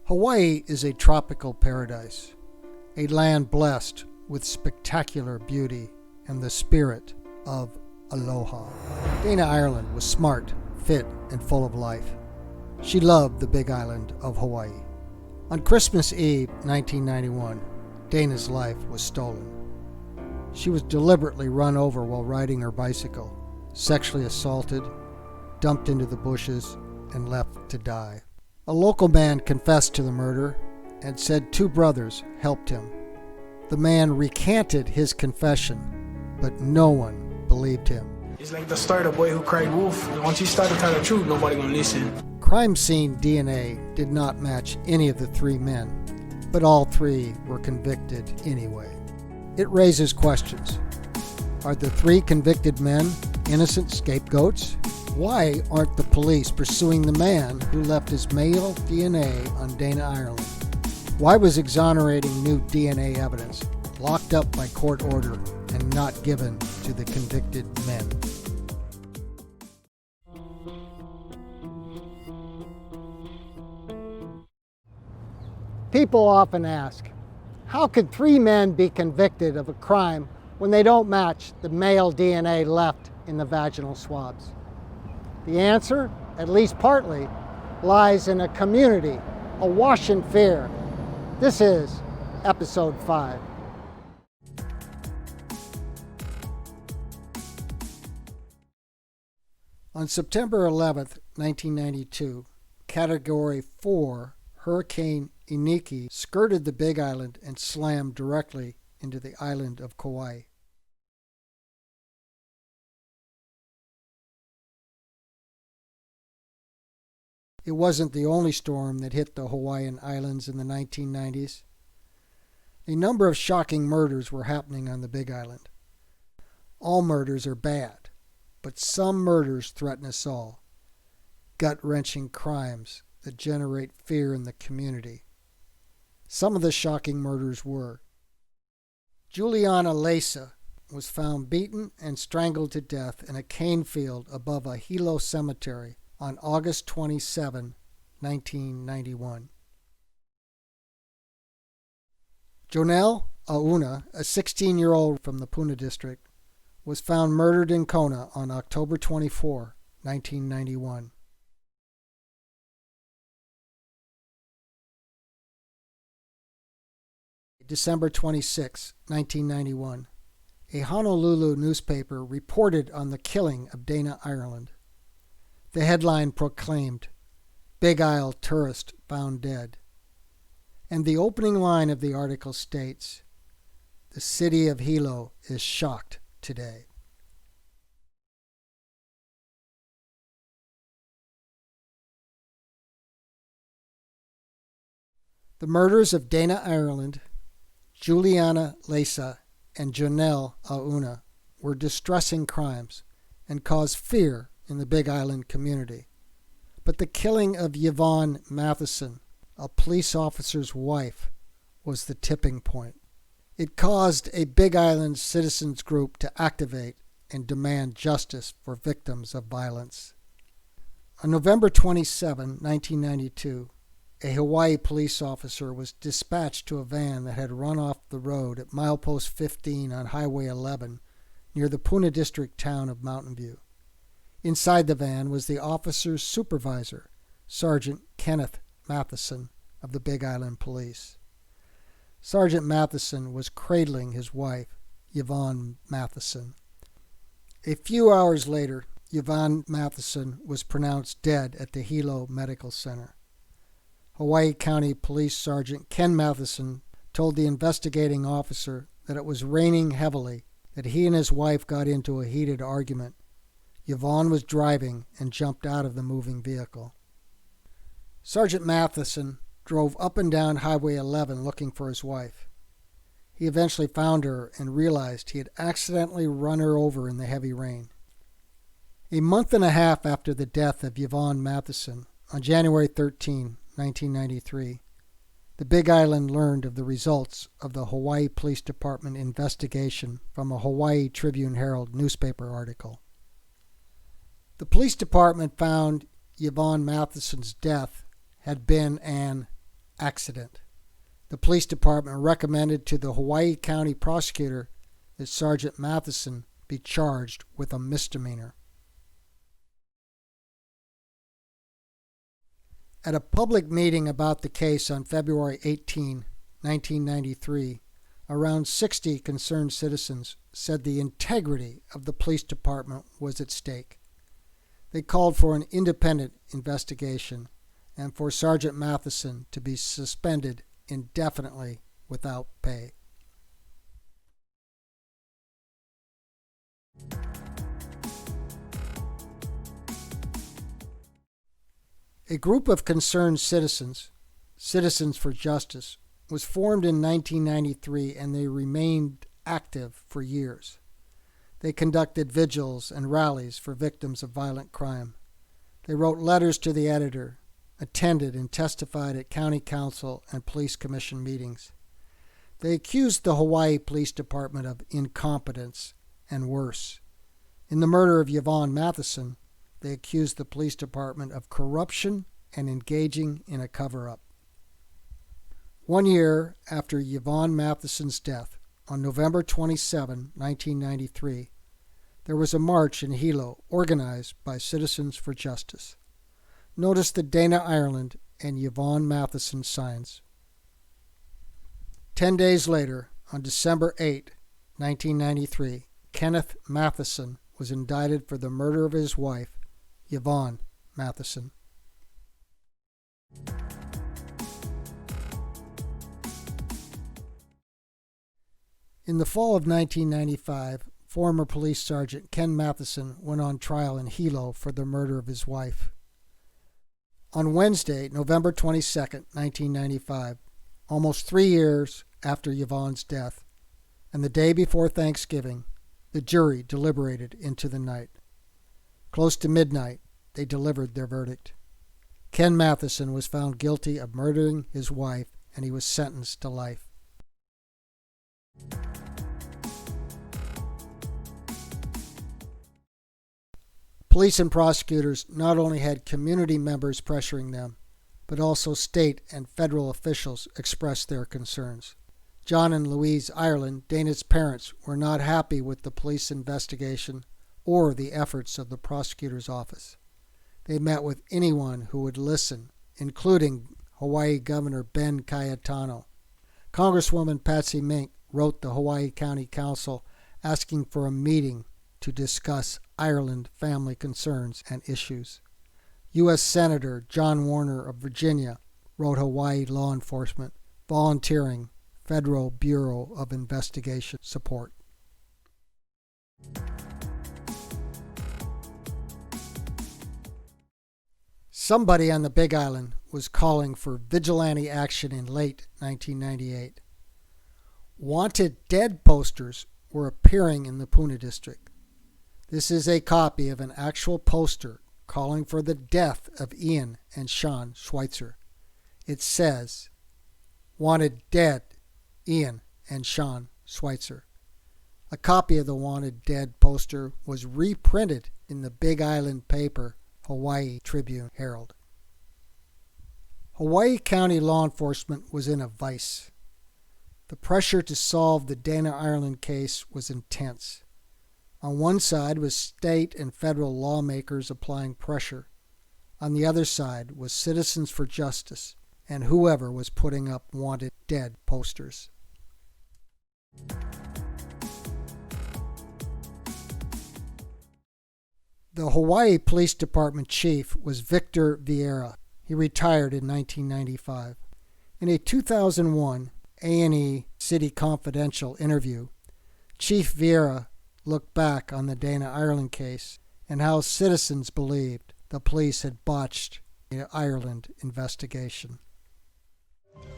Hawaii is a tropical paradise, a land blessed with spectacular beauty and the spirit of aloha. Dana Ireland was smart, fit, and full of life. She loved the Big Island of Hawaii. On Christmas Eve, 1991, Dana's life was stolen. She was deliberately run over while riding her bicycle, sexually assaulted, dumped into the bushes, and left to die. A local man confessed to the murder and said 2 brothers helped him. The man recanted his confession, but no one believed him. It's like the story of the boy who cried wolf. Once you start to tell the truth, nobody gonna listen. Crime scene DNA did not match any of the 3 men, but all 3 were convicted anyway. It raises questions. Are the 3 convicted men innocent scapegoats? Why aren't the police pursuing the man who left his male DNA on Dana Ireland? Why was exonerating new DNA evidence locked up by court order and not given to the convicted men? People often ask, how could 3 men be convicted of a crime when they don't match the male DNA left in the vaginal swabs? The answer, at least partly, lies in a community awash in fear. This is Episode 5. On September 11th, 1992, Category 4 Hurricane Iniki skirted the Big Island and slammed directly into the island of Kauai. It wasn't the only storm that hit the Hawaiian Islands in the 1990s. A number of shocking murders were happening on the Big Island. All murders are bad, but some murders threaten us all. Gut-wrenching crimes that generate fear in the community. Some of the shocking murders were: Juliana Lesa was found beaten and strangled to death in a cane field above a Hilo cemetery on August 27, 1991. Jonelle Auna, a 16-year-old from the Puna district, was found murdered in Kona on October 24, 1991. December 26, 1991, a Honolulu newspaper reported on the killing of Dana Ireland. The headline proclaimed, "Big Isle Tourist Found Dead." And the opening line of the article states, "The city of Hilo is shocked today." The murders of Dana Ireland, Juliana Lesa, and Jonelle Auna were distressing crimes and caused fear in the Big Island community. But the killing of Yvonne Mathison, a police officer's wife, was the tipping point. It caused a Big Island citizens group to activate and demand justice for victims of violence. On November 27, 1992, a Hawaii police officer was dispatched to a van that had run off the road at milepost 15 on Highway 11 near the Puna district town of Mountain View. Inside the van was the officer's supervisor, Sergeant Kenneth Matheson of the Big Island Police. Sergeant Matheson was cradling his wife, Yvonne Mathison. A few hours later, Yvonne Mathison was pronounced dead at the Hilo Medical Center. Hawaii County Police Sergeant Ken Matheson told the investigating officer that it was raining heavily, that he and his wife got into a heated argument. Yvonne was driving and jumped out of the moving vehicle. Sergeant Matheson drove up and down Highway 11 looking for his wife. He eventually found her and realized he had accidentally run her over in the heavy rain. A month and a half after the death of Yvonne Mathison, on January 13, 1993, the Big Island learned of the results of the Hawaii Police Department investigation from a Hawaii Tribune-Herald newspaper article. The police department found Yvonne Mathison's death had been an accident. The police department recommended to the Hawaii County prosecutor that Sergeant Matheson be charged with a misdemeanor. At a public meeting about the case on February 18, 1993, around 60 concerned citizens said the integrity of the police department was at stake. They called for an independent investigation and for Sergeant Matheson to be suspended indefinitely without pay. A group of concerned citizens, Citizens for Justice, was formed in 1993 and they remained active for years. They conducted vigils and rallies for victims of violent crime. They wrote letters to the editor, attended and testified at county council and police commission meetings. They accused the Hawaii Police Department of incompetence and worse. In the murder of Yvonne Mathison, they accused the police department of corruption and engaging in a cover-up. 1 year after Yvonne Mathison's death, on November 27, 1993, there was a march in Hilo organized by Citizens for Justice. Notice the Dana Ireland and Yvonne Mathison signs. 10 days later, on December 8, 1993, Kenneth Matheson was indicted for the murder of his wife, Yvonne Mathison. In the fall of 1995, former police sergeant Ken Matheson went on trial in Hilo for the murder of his wife. On Wednesday, November 22, 1995, almost 3 years after Yvonne's death, and the day before Thanksgiving, the jury deliberated into the night. Close to midnight, they delivered their verdict. Ken Matheson was found guilty of murdering his wife, and he was sentenced to life. Police and prosecutors not only had community members pressuring them, but also state and federal officials expressed their concerns. John and Louise Ireland, Dana's parents, were not happy with the police investigation or the efforts of the prosecutor's office. They met with anyone who would listen, including Hawaii Governor Ben Cayetano. Congresswoman Patsy Mink wrote the Hawaii County Council asking for a meeting to discuss Ireland family concerns and issues. U.S. Senator John Warner of Virginia wrote Hawaii law enforcement, volunteering Federal Bureau of Investigation support. Somebody on the Big Island was calling for vigilante action in late 1998. Wanted dead posters were appearing in the Puna district. This is a copy of an actual poster calling for the death of Ian and Sean Schweitzer. It says, "Wanted dead, Ian and Sean Schweitzer." A copy of the wanted dead poster was reprinted in the Big Island paper, Hawaii Tribune-Herald. Hawaii County law enforcement was in a vice. The pressure to solve the Dana Ireland case was intense. On one side was state and federal lawmakers applying pressure. On the other side was Citizens for Justice and whoever was putting up wanted dead posters. The Hawaii Police Department chief was Victor Vieira. He retired in 1995. In a 2001 A&E City Confidential interview, Chief Vieira looked back on the Dana Ireland case and how citizens believed the police had botched the Ireland investigation.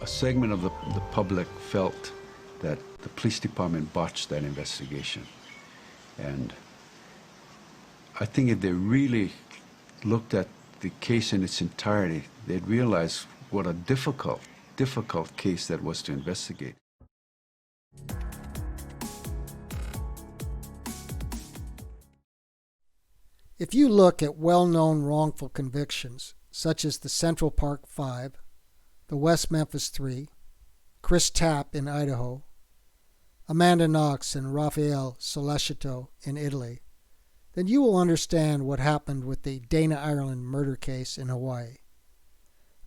A segment of the public felt that the police department botched that investigation. And I think if they really looked at the case in its entirety, they'd realize what a difficult case that was to investigate. If you look at well-known wrongful convictions, such as the Central Park 5, the West Memphis 3, Chris Tapp in Idaho, Amanda Knox and Raphael Sollecito in Italy, then you will understand what happened with the Dana Ireland murder case in Hawaii.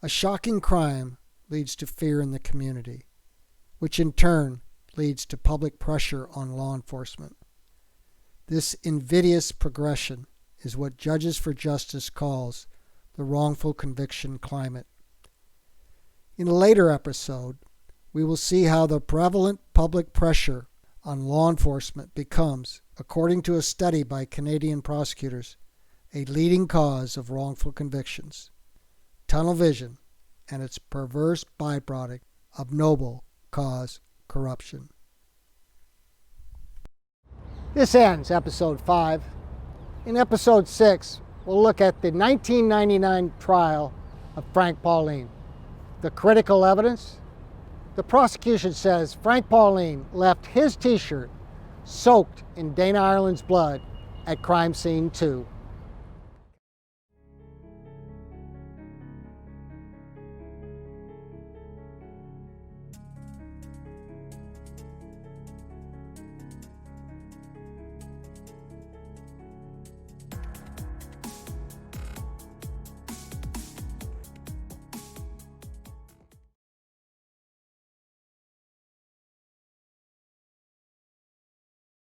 A shocking crime leads to fear in the community, which in turn leads to public pressure on law enforcement. This invidious progression is what Judges for Justice calls the wrongful conviction climate. In a later episode, we will see how the prevalent public pressure on law enforcement becomes, according to a study by Canadian prosecutors, a leading cause of wrongful convictions, tunnel vision, and its perverse byproduct of noble cause corruption. This ends episode 5. In episode 6, we'll look at the 1999 trial of Frank Pauline. The critical evidence? The prosecution says Frank Pauline left his t-shirt soaked in Dana Ireland's blood at crime scene 2.